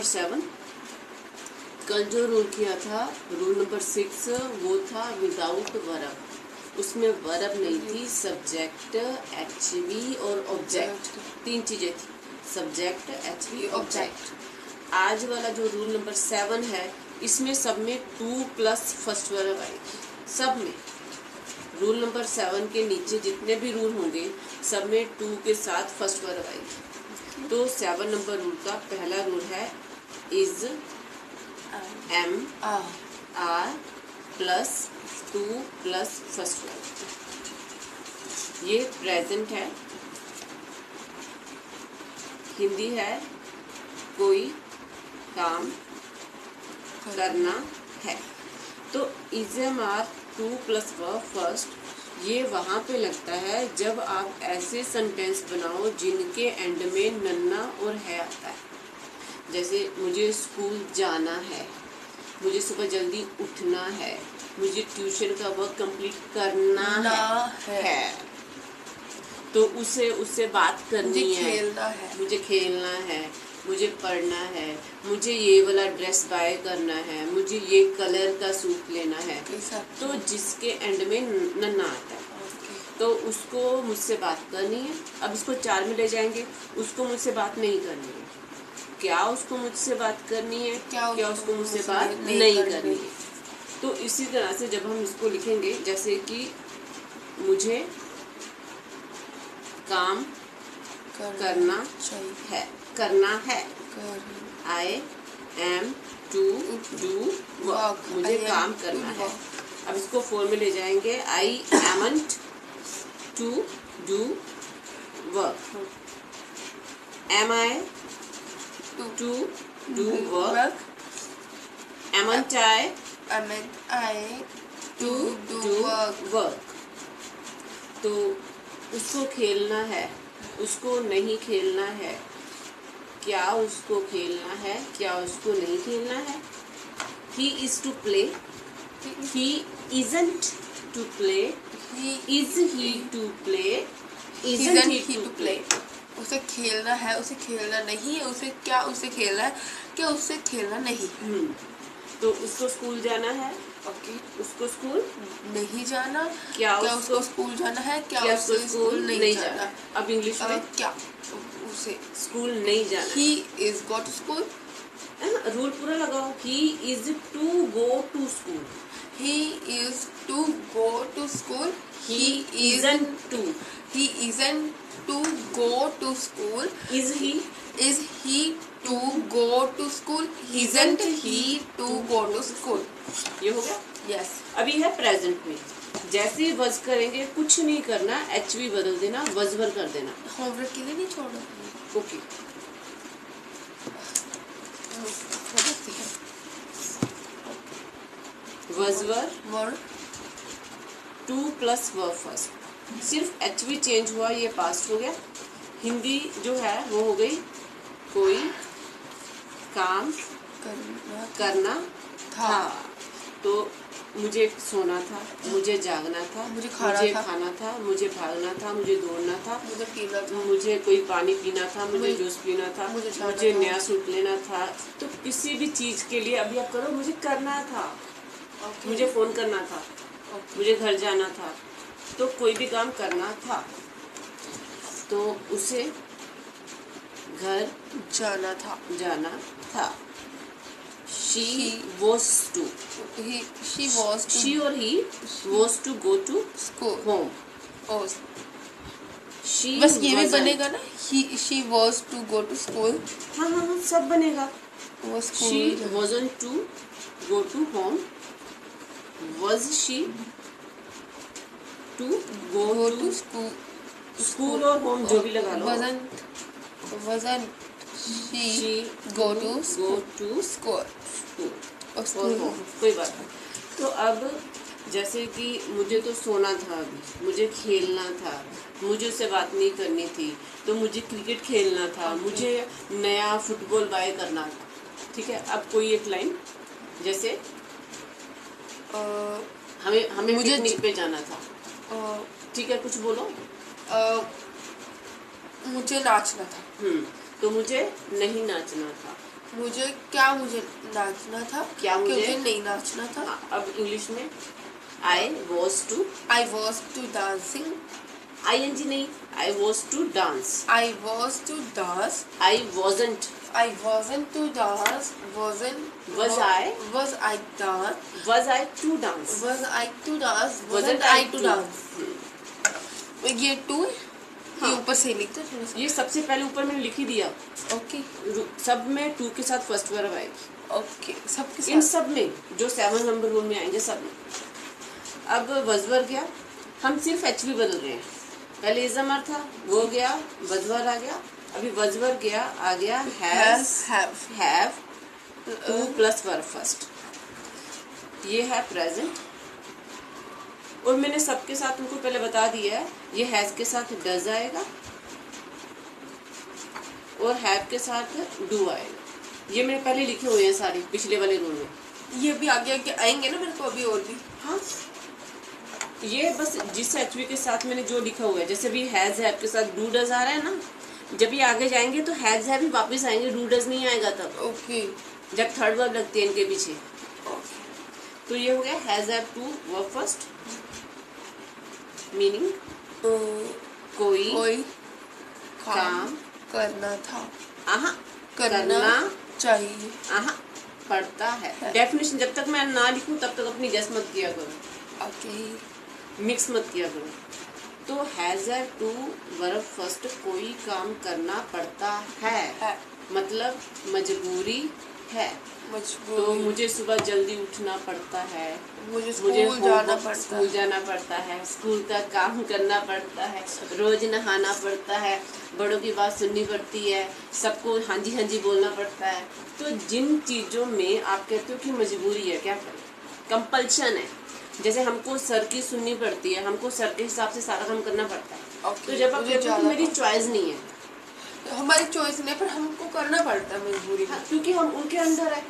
7। कल जो रूल किया था, रूल नंबर 6, वो था विदाउट वर्ब। उसमें वर्ब नहीं थी, सब्जेक्ट, एचवी और ऑब्जेक्ट, 3 चीजें थी, सब्जेक्ट, एचवी, ऑब्जेक्ट। आज वाला जो रूल नंबर 7 है, इसमें सब में 2 प्लस फर्स्ट वर्ब आएगी, सब में। रूल नंबर 7 के नीचे जितने भी रूल होंगे, सब में 2 के साथ फर्स्ट वर्ब आएगी। तो 7 नंबर रूल का पहला रूल है is, am, are plus 2 plus first verb. ये प्रेजेंट है, हिंदी है कोई काम करना है। तो is, am, are 2 plus verb first, ये वहाँ पे लगता है जब आप ऐसे सेंटेंस बनाओ जिनके एंड में नन्ना और है आता है। जैसे मुझे स्कूल जाना है, मुझे सुबह जल्दी उठना है, मुझे ट्यूशन का वर्क कंप्लीट करना है। तो उससे बात करनी है, मुझे खेलना है, मुझे पढ़ना है, मुझे ये वाला ड्रेस बाय करना है, मुझे ये कलर का सूट लेना है। तो जिसके एंड में नन्ना आता है, तो उसको मुझसे बात करनी है। अब इसको 4 में ले जाएंगे, उसको मुझसे बात नहीं करनी है। क्या उसको मुझसे बात करनी है, क्या उसको मुझसे बात नहीं करनी है। तो इसी तरह से जब हम इसको लिखेंगे, जैसे कि मुझे काम करना है, I am to do work, मुझे काम करना है। अब इसको 4 में ले जाएंगे, I amn't to do work, am I to do work, amn't I to do work. तो उसको खेलना है, उसको नहीं खेलना है, क्या उसको खेलना है, क्या उसको नहीं खेलना है। He is to play, he isn't to play, is he to play, isn't he to play. उसे खेलना है, उसे खेलना नहीं है, उसे खेलना है, क्या उससे खेलना नहीं। तो उसको स्कूल जाना है, उसको स्कूल नहीं जाना, क्या उसको स्कूल जाना है, क्या उसको स्कूल नहीं जाना। अब इंग्लिश में क्या उसे स्कूल नहीं जाना। He is go to school, rule पूरा लगाओ, he is to go to school, he is to go to school, he isn't to to go to school, is he to go to school, isn't he to go to school। ये हो गया। yes। अभी है present में, जैसे ही वज करेंगे कुछ नहीं करना, एचवी बदल देना, वजवर कर देना। होमवर्क के लिए नहीं छोड़ना। Okay, was were verb 2 plus verb first, सिर्फ एचवी चेंज हुआ, ये पास्ट हो गया। हिंदी जो है वो हो गई कोई काम करना था। तो मुझे सोना था, मुझे जागना था, मुझे खाना था, मुझे भागना था, मुझे दौड़ना था, मुझे पीना था, मुझे कोई पानी पीना था, मुझे जूस पीना था, मुझे नया सूट लेना था। तो किसी भी चीज के लिए अभी आप करो, मुझे करना था, मुझे फोन करना था, मुझे घर जाना था। तो कोई भी काम करना था, तो उसे घर जाना था। She was to, she और he was to go to school, home। she बस ये भी बनेगा ना, she was to go to school। हाँ, सब बनेगा। she wasn't to go to home, was she to go to school और home जो भी लगा लो। wasn't she go to school और home, कोई बात नहीं। तो अब जैसे कि मुझे तो सोना था, अभी मुझे खेलना था, मुझे उससे बात नहीं करनी थी, तो मुझे क्रिकेट खेलना था, मुझे नया फुटबॉल बाय करना था। ठीक है, अब कोई एक लाइन, जैसे हमें मुझे पिकनिक पे जाना था। ठीक है, कुछ बोलो। मुझे नाचना था। तो मुझे नहीं नाचना था। मुझे नाचना था, क्या मुझे नहीं नाचना था। हाँ, अब इंग्लिश में I was to dancing, ING नहीं, I was to dance, I was to dance, I wasn't, I wasn't to dance, Was I dance, was I to dance, wasn't I to dance। ये to है, हाँ। ये ऊपर से लिख दो थोड़ा सा। ये सबसे पहले ऊपर मैंने लिख ही दिया। ओके सब में टू के साथ फर्स्ट वर्ब आएगी। ओके, सबके इन साथ सब में जो 7 नंबर रूल में आएंगे सब में। अब वजवर गया, हम सिर्फ HV बदल रहे हैं। पहले इज़मर था, वो गया, वजवर आ गया। अभी वजवर गया, आ गया have two plus verb first. ये है प्रेजेंट, और मैंने सबके साथ उनको पहले बता दिया है। ये हैज के साथ डज आएगा और हैव के साथ डू आएगा। ये मैंने पहले लिखे हुए हैं सारी पिछले वाले रूल में। ये भी आगे आगे आएंगे ना मेरे को अभी और भी। हाँ, ये बस जिस HV के साथ मैंने जो लिखा हुआ है, जैसे भी हैज हैव के साथ डू डज आ रहा है ना, जब ये आगे जाएंगे तो हैज हैव ही वापस आएंगे, डू डज नहीं आएगा तब। ओके, जब थर्ड वर्ब लगती है इनके पीछे। ओके, तो ये हो गया has have to verb first, meaning कोई काम करना था, आहा करना चाहिए, आहा पड़ता है। डेफिनेशन जब तक मैं ना लिखूं तब तक अपनी गेस मत किया करो। ओके, मिक्स मत किया करो। तो has have to verb first, कोई काम करना पड़ता है, मतलब मजबूरी है। तो मुझे सुबह जल्दी उठना पड़ता है, मुझे स्कूल जाना पड़ता है, स्कूल का काम करना पड़ता है, रोज नहाना पड़ता है, बड़ों की बात सुननी पड़ती है, सबको हाँ जी बोलना पड़ता है। तो जिन चीज़ों में आप कहते हो कि मजबूरी है, क्या करें, कंपल्शन है। जैसे हमको सर की सुननी पड़ती है, हमको सर के हिसाब से सारा काम करना पड़ता है। तो जब आप कहते हो कि मेरी चॉइस नहीं है, हमारी चॉइस नहीं, पर हमको करना पड़ता है मजबूरी में। क्योंकि हम उनके अंदर है।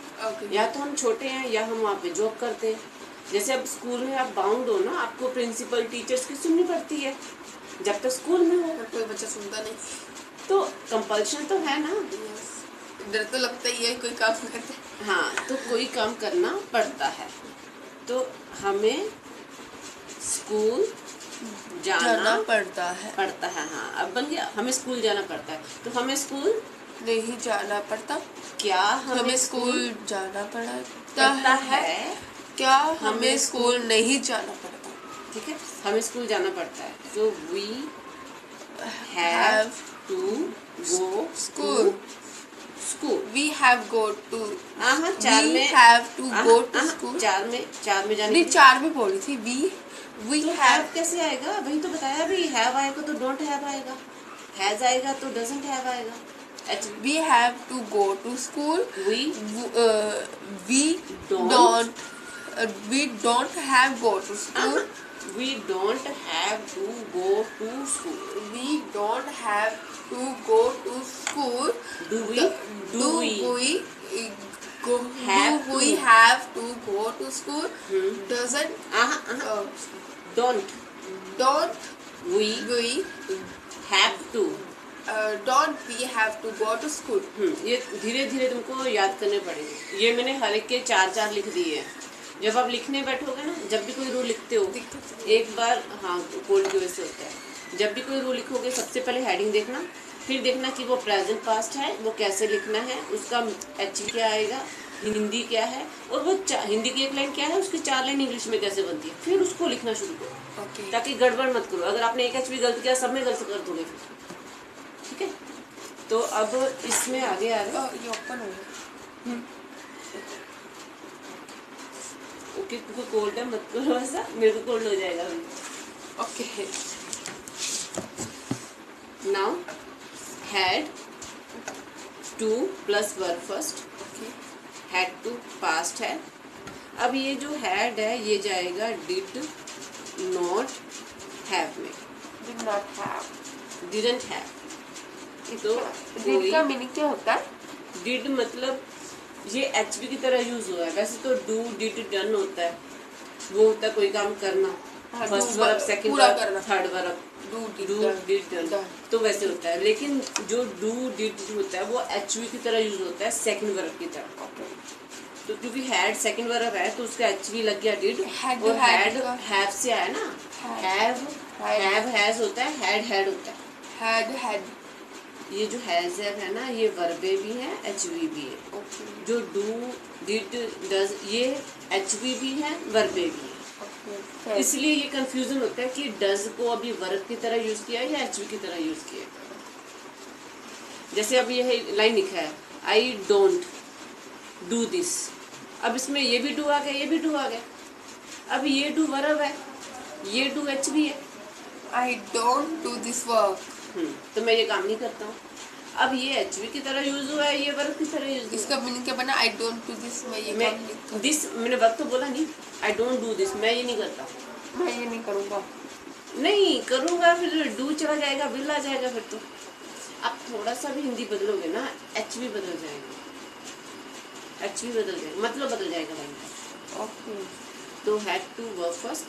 या तो हम छोटे हैं या हम वहाँ पे जॉब करते हैं। जैसे अब स्कूल में आप बाउंड हो ना, आपको प्रिंसिपल टीचर्स की सुननी पड़ती है जब तक स्कूल में हो। कोई बच्चा सुनता नहीं, तो कंपल्शन तो है ना। डर तो लगता ही है कोई काम करते। हाँ, तो कोई काम करना पड़ता है, तो हमें स्कूल जाना पड़ता है। हाँ, अब बन गया, हमें स्कूल जाना पड़ता है। तो हमें स्कूल नहीं जाना पड़ता। क्या हमें स्कूल जाना पड़ता है? क्या हमें स्कूल नहीं जाना पड़ता? ठीक है, हमें स्कूल जाना पड़ता है। तो we have to go school. We have go to। हाँ, चार में have to go to school। चार में जाने नहीं, चार में बोली थी। we तो have कैसे आएगा? वही तो बताया भी, have आएगा तो don't have आएगा, has आएगा तो doesn't have आएगा। We have to go to school। we don't have go to school। We don't have to go to school। We don't have to go to school। Do we have to go to school? Doesn't don't we have to don't we have to go to school। ये धीरे धीरे तुमको याद करने पड़ेंगे। ये मैंने हर एक के 4 लिख दिए हैं। जब आप लिखने बैठोगे ना, जब भी कोई रूल लिखते हो, एक बार हाँ कोल्ड की वजह से होता है, जब भी कोई रूल लिखोगे सबसे पहले हेडिंग देखना, फिर देखना कि वो प्रेजेंट पास्ट है, वो कैसे लिखना है, उसका HV क्या आएगा, हिंदी क्या है, और वो हिंदी की एक लाइन क्या है, उसकी 4 लाइन इंग्लिश में कैसे बनती है, फिर उसको लिखना शुरू करो। ताकि गड़बड़ मत करो। अगर आपने एक HV गलत किया, सब में गलत कर दोगे फिर। ठीक है, तो अब इसमें आगे आ गए। ये ओपन हो गया। ओके, तुमको कोल्ड है, मत करो ऐसा, मेरे को कोल्ड हो जाएगा अभी। Okay, now had to plus verb first, had to past है। अब ये जो had है ये जाएगा did not have में, didn't have। तो did का मीनिंग क्या होता है? did मतलब ये HV की तरह यूज हुआ है। वैसे तो do, did, done होता है, वो होता है कोई काम करना, हाँ, फर्स्ट do वर्ब, सेकंड पूरा वर्ब, करना। Third verb, do do did done, done। तो वैसे होता है। लेकिन जो डू डिड होता है वो एचवी की तरह यूज होता है, सेकंड वर्ब की तरह। ओके। तो क्योंकि हैड सेकंड वर्ब है तो उसका एचवी लग गया डिड, Had, और had हैड का- हैव से आया ना, Had, have had, have has होता है, हैड हैड होता है। had, ये जो हैज है ना, ये वर्बे भी है, एचवी भी है। ओके, जो डू डिड डज, ये एचवी भी है, वर्बे भी है। ओके, इसलिए ये कंफ्यूजन होता है कि डज को अभी वर्ब की तरह यूज किया है या एचवी की तरह यूज किया है। जैसे अब ये लाइन लिखा है, आई डोंट डू दिस, अब इसमें ये भी डू आ गया, ये भी डू आ गया। अब ये डू वर्ब है, ये डू एचवी है। I don't do this work। तो मैं ये काम नहीं करता हूँ। अब ये एचवी की तरह यूज हुआ है, ये वर्ब की तरह यूज हुआ इसका मीनिंग क्या बना? I don't do this, मैं ये है। काम नहीं मैं दिस, मैंने वर्ब तो बोला नहीं, आई डोंट डू दिस, मैं ये नहीं करता। मैं ये नहीं करूँगा। नहीं करूँगा, फिर डू चला जाएगा, विल आ जाएगा फिर तो। अब थोड़ा सा भी हिंदी बदलोगे ना, एचवी बदल जाएगा, एचवी बदल जाएगा, मतलब बदल जाएगा लाइन का। ओके, तो हैड टू वर्ब फर्स्ट,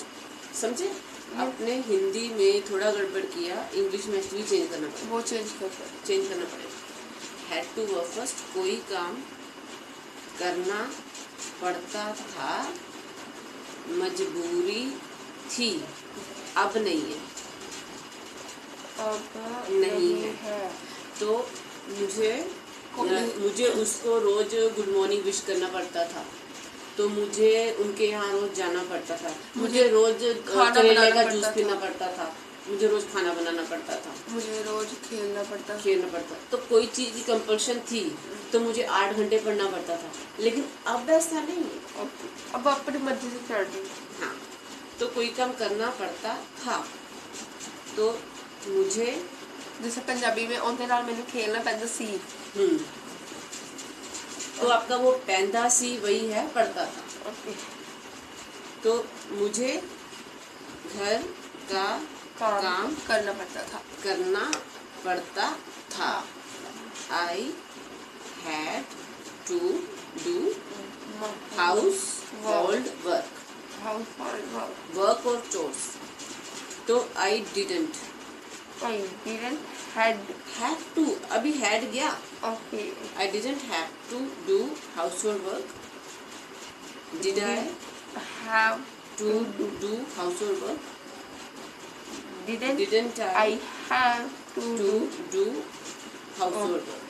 समझे? अपने हिंदी में थोड़ा गड़बड़ किया, इंग्लिश में एक्चुअली चेंज करना पड़ेगा, वो चेंज करते हैं। चेंज करना पड़ेगा। हैड टू वर्ब फर्स्ट, कोई काम करना पड़ता था, मजबूरी थी, अब नहीं है। अब नहीं है। तो मुझे उसको रोज गुड मॉर्निंग विश करना पड़ता था, तो मुझे उनके यहाँ रोज जाना पड़ता था, मुझे रोज करेले का जूस पीना पड़ता था, मुझे रोज खाना बनाना पड़ता था, मुझे रोज खेलना पड़ता। तो कोई चीज की कंपल्शन थी तो मुझे 8 घंटे पढ़ना पड़ता था। लेकिन अब ऐसा नहीं है। अब अपनी मर्जी से कर दी। हाँ, तो कोई काम करना पड़ता था, तो मुझे, जैसे पंजाबी में ਉਹਦੇ ਨਾਲ ਮੈਨੂੰ खेलना पैंदा सी। तो आपका वो पैंदा सी वही है, पढ़ता था। ओके, तो मुझे घर का काम करना पड़ता था। करना पड़ता था। I had to do household work, work और चोर्स। तो I didn't, I didn't had। Have to, अभी हैड गया। Okay, I didn't have to do household work. Did I have to do household work? didn't I I have to to do household work?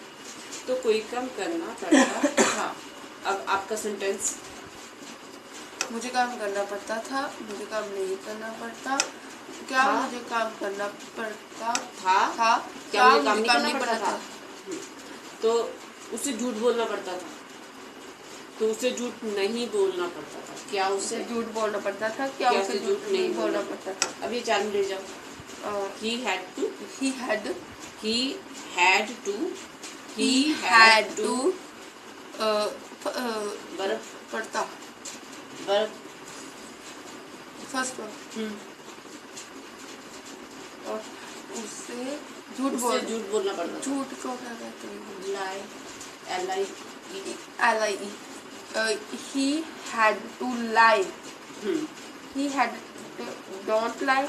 तो कोई काम करना पड़ता था। अब आपका सेंटेंस, मुझे काम करना पड़ता था, मुझे काम नहीं करना पड़ता। क्या था? मुझे काम करना पड़ता था क्या मुझे काम नहीं करना पड़ता था? तो उसे झूठ बोलना पड़ता था, तो उसे झूठ नहीं बोलना पड़ता था। क्या उसे झूठ बोलना पड़ता था? क्या उसे झूठ नहीं बोलना पड़ता था? अब ये 4 में ले जाओ। he had to, he had to, verb पढ़ता वर्ब फर्स्ट वन। और उससे झूठ बोलना पड़ता था। झूठ को क्या कहते हैं? lie, L-I-E। he had to lie। he had to, don't lie।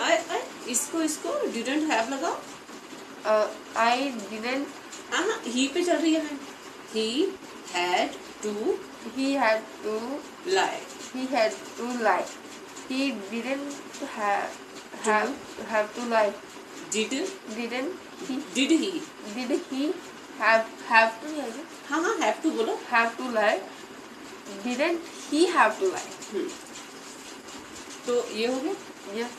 इसको didn't have लगाओ। I didn't। he पे चल रही है। he had to lie, he had to lie। he didn't have to lie। did he have to lie? हाँ have to बोलो। have to lie। didn't he have to lie? तो ये हो गया। yes।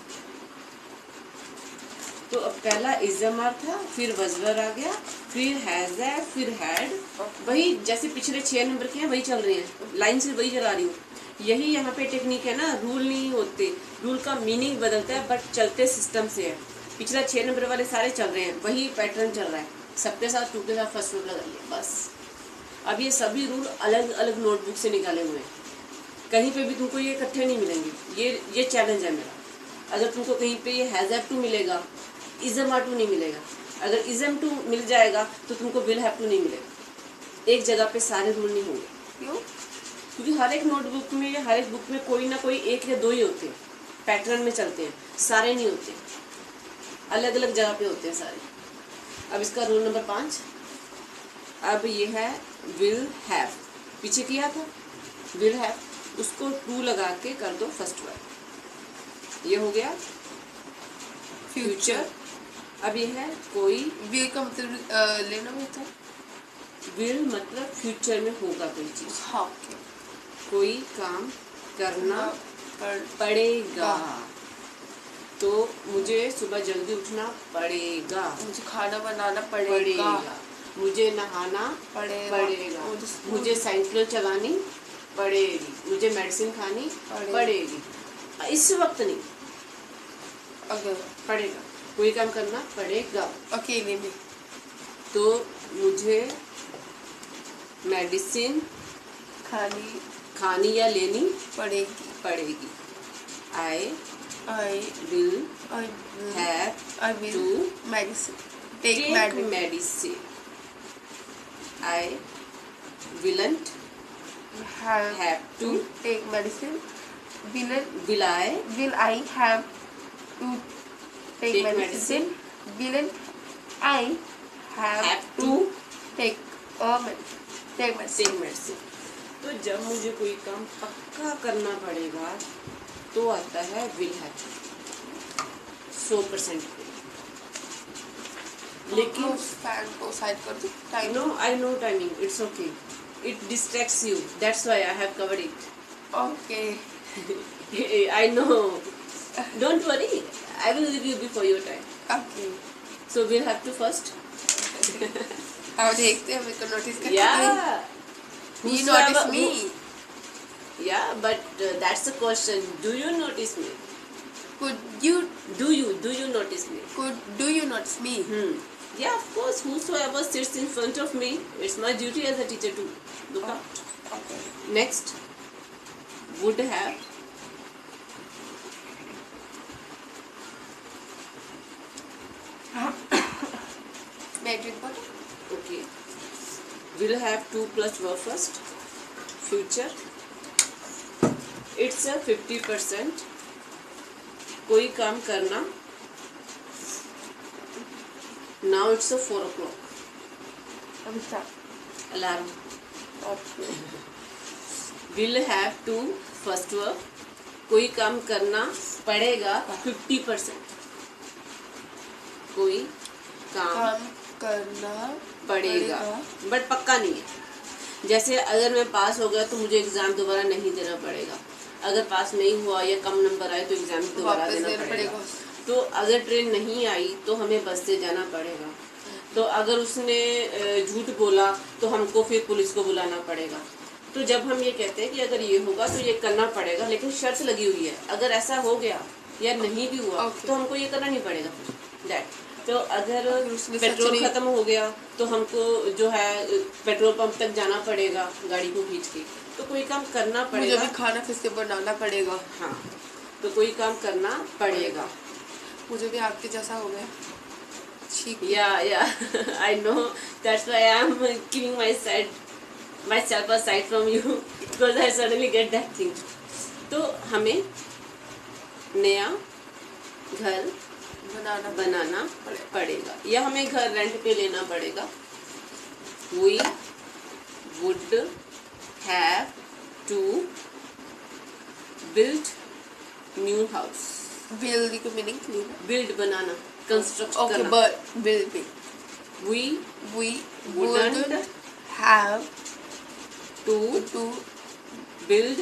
तो अब पहला इज़मार था, फिर वजवर आ गया, फिर हैज है, फिर हैड। वही जैसे पिछले 6 नंबर के हैं वही चल रहे हैं, लाइन से वही चला रही हूँ। यही यहाँ पे टेक्निक है ना, रूल नहीं होते, रूल का मीनिंग बदलता है बट चलते सिस्टम से है। पिछला 6 नंबर वाले सारे चल रहे हैं, वही पैटर्न चल रहा है, सबके साथ 2 के साथ फर्स्ट रूल लगाइए बस। अब ये सभी रूल अलग अलग नोटबुक से निकाले हुए हैं, कहीं पे भी तुमको ये इकट्ठे नहीं मिलेंगे। ये चैलेंज है मेरा। अगर तुमको कहीं पे ये हैज़ हैव टू मिलेगा, इज़म आर टू नहीं मिलेगा। अगर इज़म टू मिल जाएगा तो तुमको विल हैव टू नहीं मिलेगा। एक जगह पे सारे रूल नहीं होंगे। क्यों? क्योंकि हर एक नोटबुक में या हर एक बुक में कोई ना कोई 1 या 2 ही होते हैं। पैटर्न में चलते हैं, सारे नहीं होते, अलग अलग जगह पे होते हैं सारे। अब इसका रूल नंबर 5। अब ये है विल हैव, पीछे किया था विल हैव, उसको टू लगा के कर दो फर्स्ट वर्ड, ये हो गया फ्यूचर। अब ये है कोई, विल का मतलब लेना होता है, विल मतलब फ्यूचर में होगा कोई चीज। हाँ, कोई काम करना पड़ेगा, तो मुझे सुबह जल्दी उठना पड़ेगा, मुझे खाना बनाना पड़ेगा, मुझे नहाना पड़ेगा, मुझे साइकिल चलानी पड़ेगी, मुझे मेडिसिन खानी पड़ेगी। इस वक्त नहीं, अगर पड़ेगा, कोई काम करना पड़ेगा अकेले में, तो मुझे मेडिसिन खानी या लेनी पड़ेगी। I will have to take medicine. I willn't have to take medicine. will I have to take medicine? Willn't I have to take medicine? तो जब मुझे कोई काम पक्का करना पड़ेगा तो आता है विल हैव, 100%। लेकिन फैन को साइड कर दो, time no, I know timing, it's okay, it distracts you, that's why I have covered it. Okay, I know, don't worry, I will give you before your time. Okay, so will have to first. अब देखते हैं, मेरे को notice करते Yeah. You notice me. Yeah, but that's the question. Do you notice me? Do you notice me? Yeah, of course. Whosoever sits in front of me, it's my duty as a teacher to look out. Okay. Next, would have. May I drink water? Okay. Will have to plus verb first. Future. It's a 50%. कोई काम करना. Now it's a 4 o'clock. अभी start. Alarm. Okay. Will have to first verb. कोई काम करना पड़ेगा 50%. कोई काम करना पड़ेगा, बट पक्का नहीं है। जैसे अगर मैं पास हो गया तो मुझे एग्जाम दोबारा नहीं देना पड़ेगा, अगर पास नहीं हुआ या कम नंबर आए तो एग्जाम दोबारा देना पड़ेगा। तो अगर ट्रेन नहीं आई तो हमें बस से जाना पड़ेगा। तो अगर उसने झूठ बोला तो हमको फिर पुलिस को बुलाना पड़ेगा। तो जब हम ये कहते हैं कि अगर ये होगा तो ये करना पड़ेगा, लेकिन शर्त लगी हुई है, अगर ऐसा हो गया या नहीं भी हुआ तो हमको ये करना नहीं पड़ेगा दैट। तो अगर पेट्रोल खत्म हो गया तो हमको जो है पेट्रोल पंप तक जाना पड़ेगा गाड़ी को खींच के, तो कोई काम करना पड़ेगा। मुझे भी खाना फिर से बनाना पड़ेगा। हाँ, तो कोई काम करना पड़ेगा। मुझे भी आपके जैसा हो गया। Yeah, I know. That's why I am keeping myself aside from you because I suddenly get that thing. तो हमें नया घर बनाना पड़ेगा या हमें घर रेंट पे लेना पड़ेगा। We would have to build new house. Build की मीनिंग क्लियर है? Build बनाना, construct okay, करना। but build. We wouldn't have to build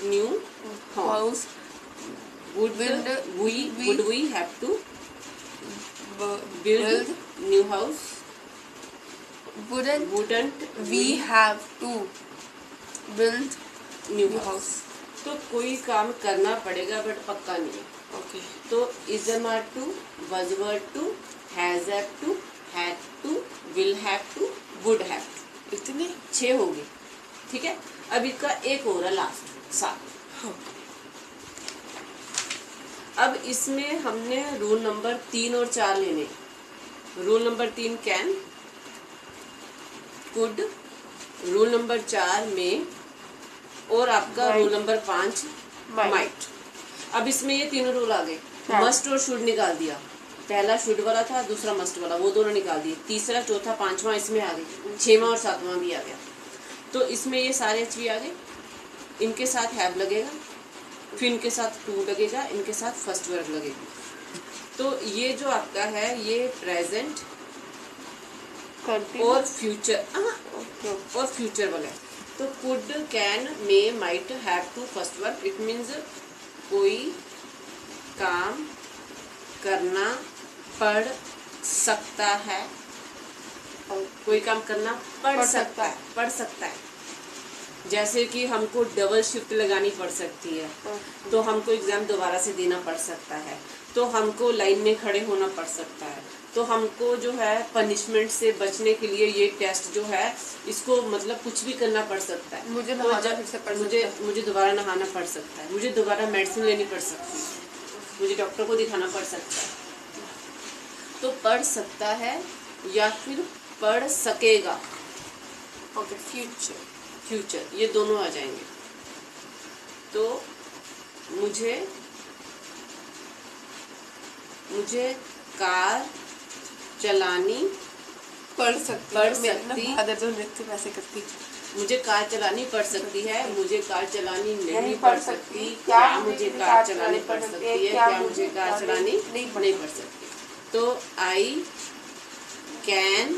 new house. Would we have to build new house? Wouldn't we have to build new house? तो कोई काम करना पड़ेगा but पक्का नहीं है। ओके, तो is am are to, was were to, has have to, had to, will have to, would have to, इतने 6 हो गए। ठीक है, अब इसका एक हो रहा लास्ट 7। अब इसमें हमने रूल नंबर 3 और 4 लेने। Rule number 3 can, could, rule number 4 में, और आपका रूल नंबर 5 माइट। अब इसमें ये तीनों रूल आ गए, हाँ। मस्ट और शुड निकाल दिया, पहला शुड वाला था, दूसरा मस्ट वाला, वो दोनों निकाल दिए, तीसरा चौथा पांचवा इसमें आ गए, छठवां और सातवां भी आ गया। तो इसमें ये सारे एच आ गए, इनके साथ हैव लगेगा, फिर इनके साथ टू लगेगा, इनके साथ फर्स्ट वर्ब लगेगी। तो ये जो आपका है ये प्रेजेंट और फ्यूचर और फ्यूचर वाला है। तो could, can, may, might, have to first verb, it means कोई काम करना पड़ सकता है, कोई काम करना पड़ सकता है। जैसे कि हमको डबल शिफ्ट लगानी पड़ सकती है, तो हमको एग्जाम दोबारा से देना पड़ सकता है, तो हमको लाइन में खड़े होना पड़ सकता है, तो हमको जो है पनिशमेंट से बचने के लिए ये टेस्ट जो है इसको मतलब कुछ भी करना पड़ सकता है। मुझे मुझे दोबारा नहाना पड़ सकता है, मुझे दोबारा मेडिसिन लेनी पड़ सकती है, मुझे डॉक्टर को दिखाना पड़ सकता है। तो पढ़ सकता है या फिर पढ़ सकेगा, ओके, फ्यूचर ये दोनों आ जाएंगे। तो मुझे कार चलानी पड़ सकती मुझे कार चलानी पड़ सकती है, मुझे कार चलानी नहीं पड़ सकती, क्या मुझे कार चलानी पड़ सकती है, क्या मुझे कार चलानी नहीं पड़ सकती। तो I can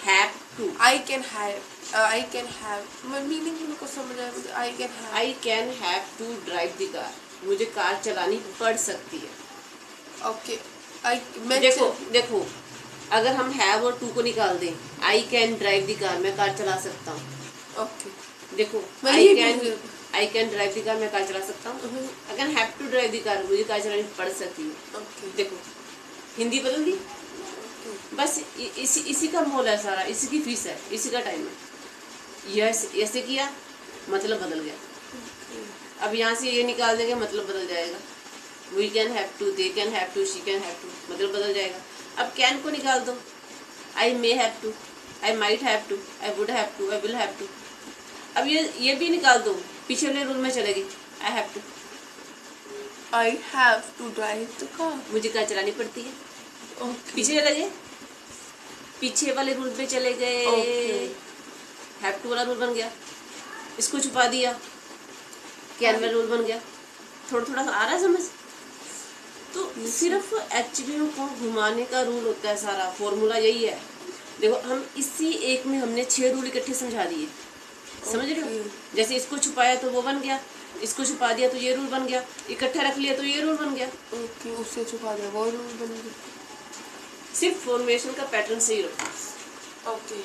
have to, I can have meaning उनको समझ आया। I can have to drive the car, मुझे कार चलानी पड़ सकती है। ओके, देखो अगर हम हैव और टू को निकाल दें, I can drive the car, मैं कार चला सकता हूँ। ओके, देखो I can drive the car, मैं कार चला सकता हूँ। अगर have to drive the car, मुझे कार चलानी पड़ सकती है। देखो हिंदी बदल दी, बस इसी का मोल है सारा, इसी की फीस है, इसी का टाइम है। ऐसे किया मतलब बदल गया। अब यहाँ से ये निकाल देंगे मतलब बदल जाएगा। We can have to, they can have to, she can have to, मतलब बदल जाएगा। अब कैन को निकाल दो, I may have to, I might have to, I would have to, I will have to. अब ये भी निकाल दो, पीछे वाले रूल में चलेगी, I have to, I have to drive the car, मुझे कार चलानी पड़ती है। पीछे चले गए, पीछे वाले रूल पे चले गए, हैव टू वाला रूल बन गया, इसको छुपा दिया, कैन वाला रूल बन गया। थोड़ा थोड़ा आ रहा है समझ? तो सिर्फ एचवीओ को घुमाने का रूल होता है, सारा फॉर्मूला यही है। देखो हम इसी एक में हमने 6 रूल इकट्ठे समझा दिए, समझ रहे हो? जैसे इसको छुपाया तो वो बन गया, इसको छुपा दिया तो ये रूल बन गया, इकट्ठा रख लिया तो ये रूल बन गया। ओके, उससे छुपा दिया वो रूल बन गया। सिर्फ फॉर्मेशन का पैटर्न सही रखो। ओके,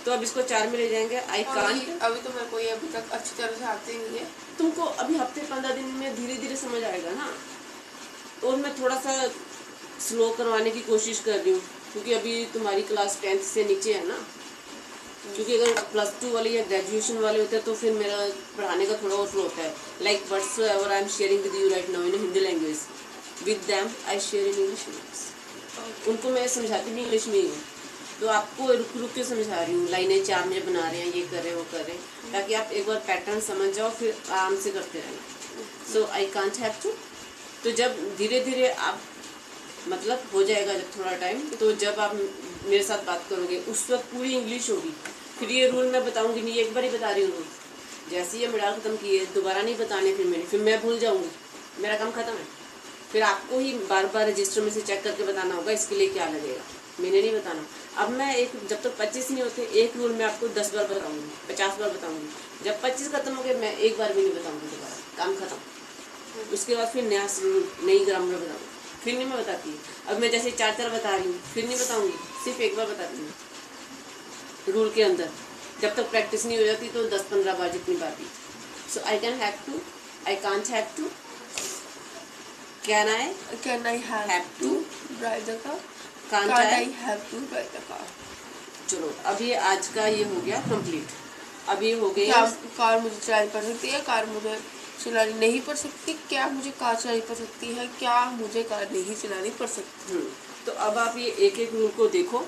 तो अब इसको 4 में ले जाएंगे। आई कांट, अभी तो मेरे को ये अभी तक अच्छी तरह से आते ही नहीं है। तुमको अभी हफ्ते 15 दिन में धीरे धीरे समझ आएगा ना। और मैं थोड़ा सा स्लो करवाने की कोशिश कर रही हूँ, क्योंकि अभी तुम्हारी क्लास 10th से नीचे है ना। क्योंकि अगर +2 वाले या ग्रेजुएशन वाले होते हैं तो फिर मेरा पढ़ाने का थोड़ा और फ्लो होता है। Like whatsoever I am sharing with you right now in Hindi language, with them I share in English. उनको मैं समझाती भी इंग्लिश में ही हूँ, तो आपको रुक रुक के समझा रही हूँ। लाइनें 4 में बना रहे हैं, ये कर रहे हैं वो कर रहे हैं, ताकि आप एक बार पैटर्न समझ जाओ, फिर आराम से करते रहना। सो आई कांट हैव टू। तो जब धीरे धीरे आप मतलब हो जाएगा, जब थोड़ा टाइम, तो जब आप मेरे साथ बात करोगे उस वक्त पूरी इंग्लिश होगी। फिर ये रूल मैं बताऊंगी नहीं, एक बार ही बता रही हूँ रूल। जैसे ये मिडाल ख़त्म किए, दोबारा नहीं बताने, फिर मैं भूल जाऊँगी, मेरा काम ख़त्म है। फिर आपको ही बार बार रजिस्टर में से चेक करके बताना होगा इसके लिए क्या लगेगा, मैंने नहीं बताना। अब मैं जब तक 25 नहीं होते, एक रूल मैं आपको 10 बार बताऊँगी, 50 बार बताऊँगी। जब 25 खत्म हो गए, मैं एक बार भी नहीं बताऊँगी दोबारा, काम खत्म। उसके बाद फिर नया नई ग्रामर बताऊँगी, फिर नहीं मैं बताती। अब मैं जैसे 4 बता रही हूँ, फिर नहीं बताऊँगी, सिर्फ एक बार बताती हूँ रूल के अंदर। जब तक प्रैक्टिस नहीं हो जाती तो 10-15 बार जितनी बार भी। So I can have to, I can't have to, can I have to drive the car, can't I have to drive the car. चलो अब ये आज का ये हो गया कंप्लीट। अब ये हो गया कार मुझे चलानी पड़ सकती है, कार मुझे चलानी नहीं पड़ सकती, क्या मुझे कार चलानी पड़ सकती है, क्या मुझे कार नहीं चलानी पड़ सकती। तो अब आप ये एक एक रूल को देखो